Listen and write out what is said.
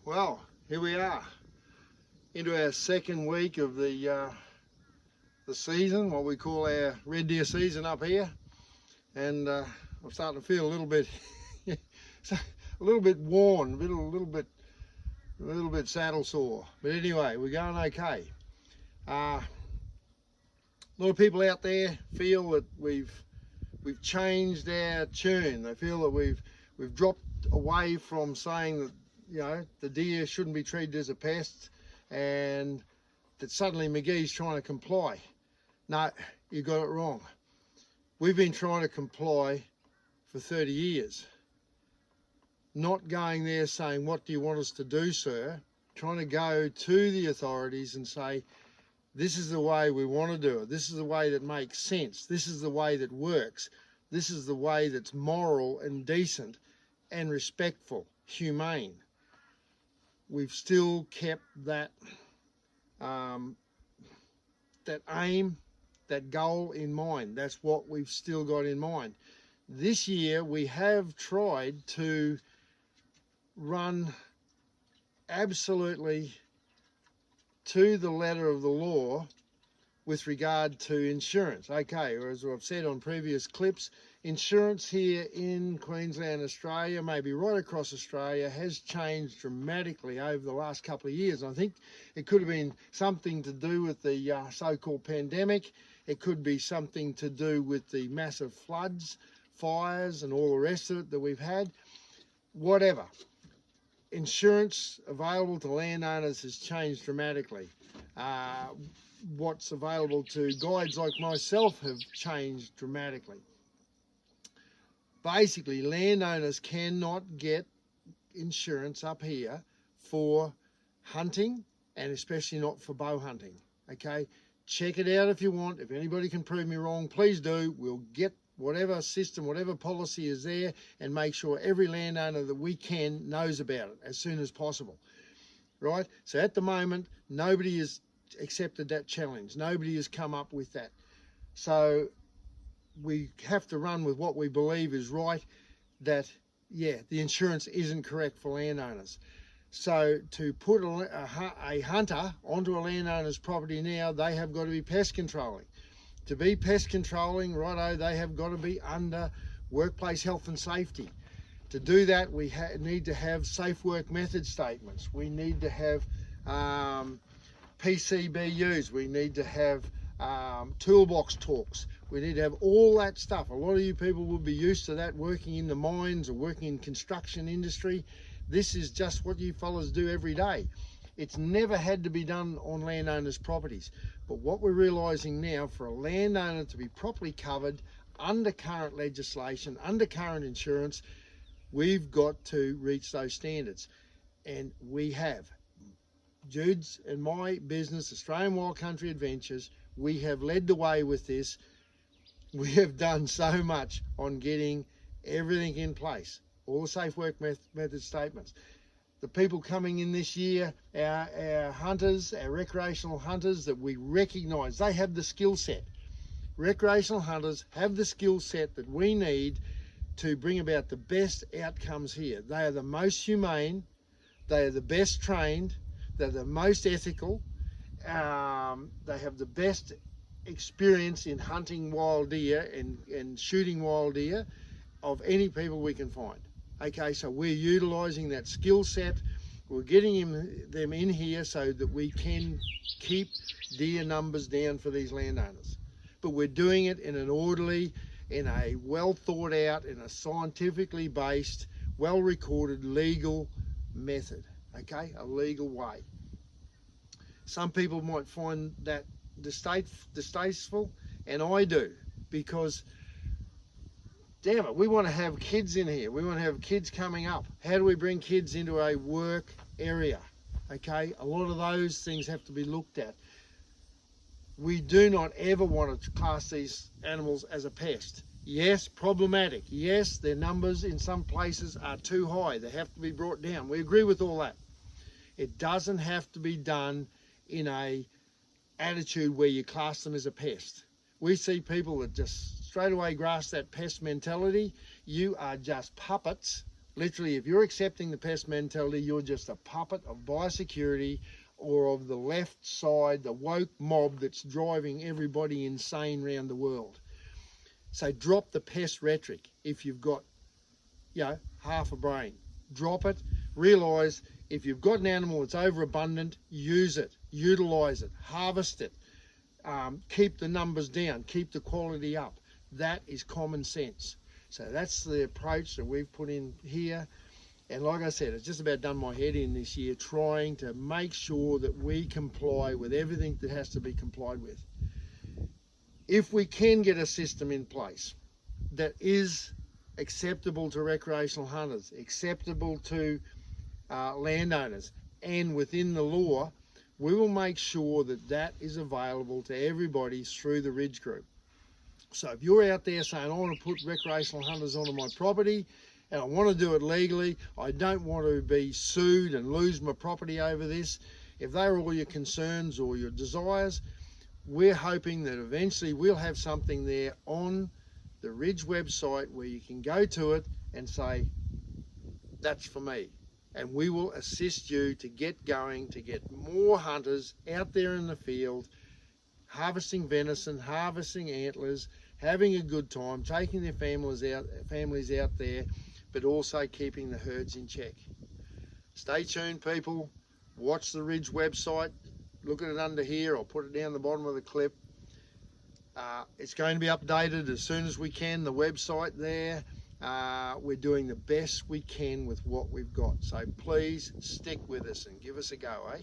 Well, here we are into our second week of the season, what we call our red deer season up here, and I'm starting to feel a little bit worn, a little bit saddle sore. But anyway, we're going okay. A lot of people out there feel that we've changed our tune. They feel that we've dropped away from saying that, you know, the deer shouldn't be treated as a pest, and that suddenly McGee's trying to comply. No, you got it wrong. We've been trying to comply for 30 years. Not going there saying, what do you want us to do, sir? Trying to go to the authorities and say, this is the way we want to do it. This is the way that makes sense. This is the way that works. This is the way that's moral and decent and respectful, humane. We've still kept that that aim, that goal in mind. That's what we've still got in mind. This year we have tried to run absolutely to the letter of the law with regard to insurance. Okay, or as I've said on previous clips, insurance here in Queensland, Australia, maybe right across Australia, has changed dramatically over the last couple of years. I think it could have been something to do with the so-called pandemic. It could be something to do with the massive floods, fires, and all the rest of it that we've had. Whatever. Insurance available to landowners has changed dramatically. What's available to guides like myself have changed dramatically. Basically, landowners cannot get insurance up here for hunting, and especially not for bow hunting. Okay, check it out if you want. If anybody can prove me wrong, please do. We'll get whatever system, whatever policy is there, and make sure every landowner that we can knows about it as soon as possible. Right? So at the moment, nobody has accepted that challenge. Nobody has come up with that. So we have to run with what we believe is right, that, yeah, the insurance isn't correct for landowners. So to put a hunter onto a landowner's property now, they have got to be pest controlling. To be pest controlling, righto, they have got to be under workplace health and safety. To do that, we need to have safe work method statements. We need to have PCBUs. We need to have toolbox talks. We need to have all that stuff. A lot of you people will be used to that, working in the mines or working in construction industry. This is just what you fellas do every day. It's never had to be done on landowners' properties. But what we're realising now, for a landowner to be properly covered under current legislation, under current insurance, we've got to reach those standards. And we have. Jude's and my business, Australian Wild Country Adventures, we have led the way with this. We have done so much on getting everything in place. All the safe work method statements. The people coming in this year, our hunters, our recreational hunters that we recognise, they have the skill set. Recreational hunters have the skill set that we need to bring about the best outcomes here. They are the most humane, they are the best trained, they're the most ethical, they have the best experience in hunting wild deer and shooting wild deer of any people we can find. Okay, so we're utilising that skill set. We're getting them in here so that we can keep deer numbers down for these landowners. But we're doing it in an orderly, in a well thought out, in a scientifically based, well recorded, legal method. Okay, a legal way. Some people might find that distasteful, and I do, because damn it, we want to have kids in here. We want to have kids coming up. How do we bring kids into a work area? Okay, a lot of those things have to be looked at. We do not ever want to class these animals as a pest. Yes, problematic. Yes, their numbers in some places are too high. They have to be brought down. We agree with all that. It doesn't have to be done in a attitude where you class them as a pest. We see people that just straight away grasp that pest mentality. You are just puppets Literally, if you're accepting the pest mentality, you're just a puppet of biosecurity or of the left side, the woke mob that's driving everybody insane around the world. So drop the pest rhetoric if you've got, half a brain. Drop it. Realise if you've got an animal that's overabundant, use it, utilise it, harvest it, keep the numbers down, keep the quality up. That is common sense. So that's the approach that we've put in here. And like I said, it's just about done my head in this year trying to make sure that we comply with everything that has to be complied with. If we can get a system in place that is acceptable to recreational hunters, acceptable to landowners, and within the law, we will make sure that that is available to everybody through the Ridge Group. So if you're out there saying, I want to put recreational hunters onto my property and I want to do it legally, I don't want to be sued and lose my property over this, if they are all your concerns or your desires, we're hoping that eventually we'll have something there on the Ridge website where you can go to it and say, that's for me. And we will assist you to get going, to get more hunters out there in the field, harvesting venison, harvesting antlers, having a good time, taking their families out there, but also keeping the herds in check. Stay tuned, people. Watch the Ridge website. Look at it under here. I'll put it down the bottom of the clip. It's going to be updated as soon as we can, the website there. We're doing the best we can with what we've got. So please stick with us and give us a go, eh?